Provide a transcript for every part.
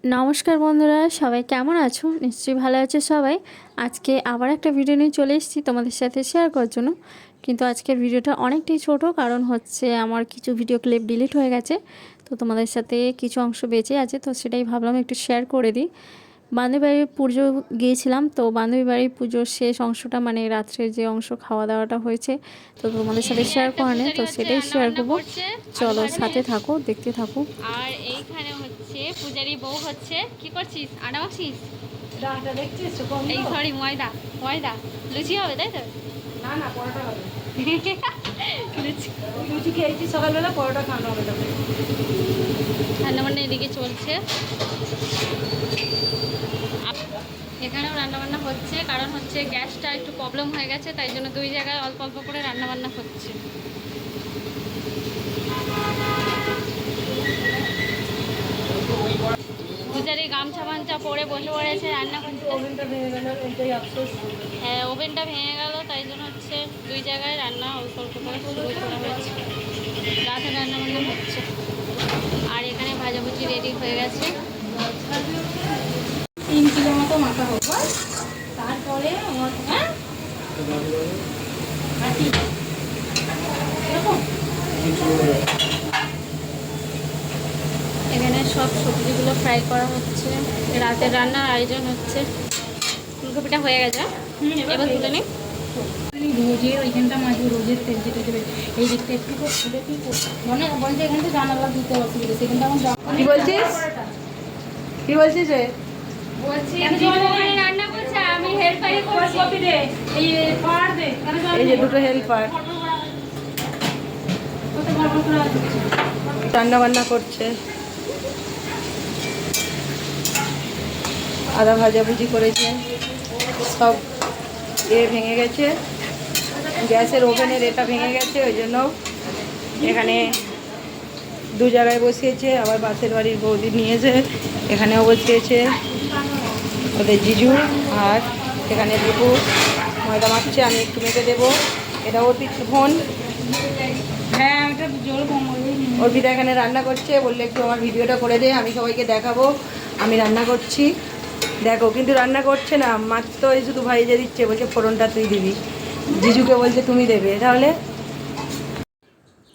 নমস্কার বন্ধুরা, সবাই কেমন আছো? নিশ্চয়ই ভালো আছে সবাই। আজকে আবার একটা ভিডিও নিয়ে চলে এসেছি তোমাদের সাথে শেয়ার করার জন্য। কিন্তু আজকের ভিডিওটা অনেকটাই ছোট, কারণ হচ্ছে আমার কিছু ভিডিও ক্লিপ ডিলিট হয়ে গেছে। তো তোমাদের সাথে কিছু অংশ বেঁচে আছে, তো সেটাই ভাবলাম একটু শেয়ার করে দিই। বান্ধবী বাড়ির পুজো গিয়েছিলাম, তো বান্ধবী বাড়ির পুজোর শেষ অংশটা মানে রাত্রে যে অংশ খাওয়া দাওয়াটা হয়েছে, তো তোমাদের সাথে শেয়ার করা নেই, তো সেটাই শেয়ার করবো। চলো সাথে থাকো, দেখতে থাকো। আর এইখানে হচ্ছে পূজারি বউ হচ্ছে কি করছিস? আটা মাখছিস? ডাটা দেখছিস? এই সরি, ময়দা ময়দা লুচি হবে, তাই তো? না না, পরোটা হবে। লুচি লুচি খেয়েছি সকালবেলা, পরোটা খাওয়ানো হবে তবে। রান্নাবান্না এদিকে চলছে, এখানেও রান্নাবান্না হচ্ছে। কারণ হচ্ছে গ্যাসটা একটু প্রবলেম হয়ে গেছে, তাই জন্য দুই জায়গায় অল্প অল্প করে রান্নাবান্না হচ্ছে। পূজারি গামছা মামছা পরে বসে পড়েছে রান্না করতে। ওভেনটা ভেঙে গেল, এটাই আফসোস। হ্যাঁ, ওভেনটা ভেঙে গেল, তাই জন্য হচ্ছে দুই জায়গায় রান্না অল্প অল্প করে শুরু করা হয়েছে। রাতে রান্না বান্না হচ্ছে, আর এখানে ভাজাভুজি রেডি হয়ে গেছে। 3 কিলো মতো মাখা হোক, তারপরে আমার এখানে সব সবজিগুলো ফ্রাই করা হচ্ছে, রাতের রান্নার আয়োজন হচ্ছে। ফুলকপিটা হয়ে গেছে, এবার তুলে নিই। রোজের ওইখানটা মাঝে রোজের তেল যেটা দেবে, এই দিকটা একটু খুলে কি মনে বলছে এখানটা জানালা দিতে অসুবিধা, সেখানটা আমার কি বলছিস? কি বলছিস রে? বলছি রান্না করছে, আমি হেল্পারই করছি। এই যে দুটো হেল্পার রান্না বান্না করছে, আদা ভাজাভুজি করেছে। সব ভেঙে গেছে, গ্যাসের ওভেনের এটা ভেঙে গেছে, ওই জন্য এখানে দু জায়গায় বসিয়েছে। আবার পাশের বাড়ির বৌদি নিয়েছে, এখানেও বসিয়েছে ওদের জিজু। আর এখানে দুটো ময়দা মাখছে, আমি একটু মেখে দেবো। এটা অর্পিত বোন। হ্যাঁ, আমি জোর অর্পিতা এখানে রান্না করছে, বললে একটু আমার ভিডিওটা করে দে, আমি সবাইকে দেখাবো আমি রান্না করছি। দেখো, কিন্তু রান্না করছে না, মাত্র এই শুধু ভাইজে দিচ্ছে, বলছে ফোড়নটা তুই দিবি। জিজুকে বলছে তুমি দেবে। তাহলে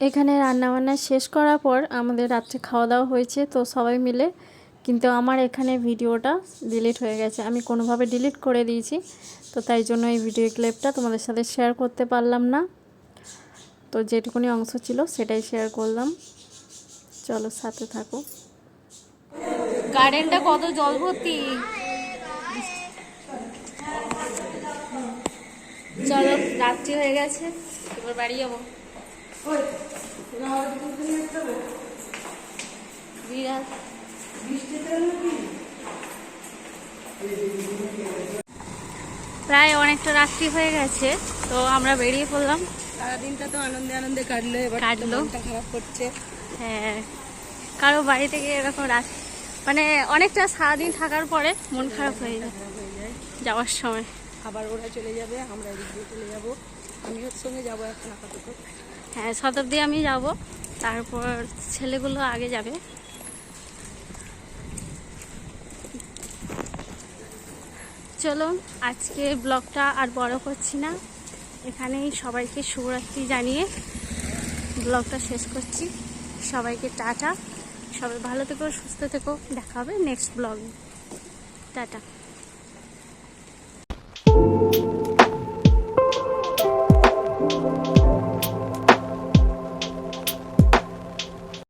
এখানে রান্নাবান্না শেষ করার পর আমাদের রাত্রে খাওয়া দাওয়া হয়েছে, তো সবাই মিলে। কিন্তু আমার এখানে ভিডিওটা ডিলিট হয়ে গেছে, আমি কোনোভাবে ডিলিট করে দিয়েছি, তো তাই জন্য এই ভিডিও ক্লিপটা তোমাদের সাথে শেয়ার করতে পারলাম না। তো যেটুকুনি অংশ ছিল সেটাই শেয়ার করলাম। চলো সাথে থাকো। গার্ডেনটা কত জল ভর্তি। চলো, রাত্রি হয়ে গেছে, এবার বাড়ি যাবো। প্রায় অনেকটা রাত্রি হয়ে গেছে, তো আমরা বেরিয়ে পড়লাম। সারাদিনটা তো আনন্দে আনন্দে কাটলো, এবার কাটলো। মনটা খারাপ করছে। হ্যাঁ, কারো বাড়ি থেকে এরকম রাত মানে অনেকটা সারাদিন থাকার পরে মন খারাপ হয়ে যায় যাওয়ার সময়। আবার ওরা চলে যাবে, আমরা এদিক দিয়ে চলে যাবো। আমি ওর সঙ্গে যাবো এখন আপাতত। হ্যাঁ, শতাব্দী আমি যাব, তারপর ছেলেগুলো আগে যাবে। চলো, আজকে ব্লগটা আর বড় করছি না, এখানেই সবাইকে শুভরাত্রি জানিয়ে ব্লগটা শেষ করছি। সবাইকে টাটা, সবাই ভালো থেকো, সুস্থ থেকো, দেখা হবে নেক্সট ব্লগে। টাটা।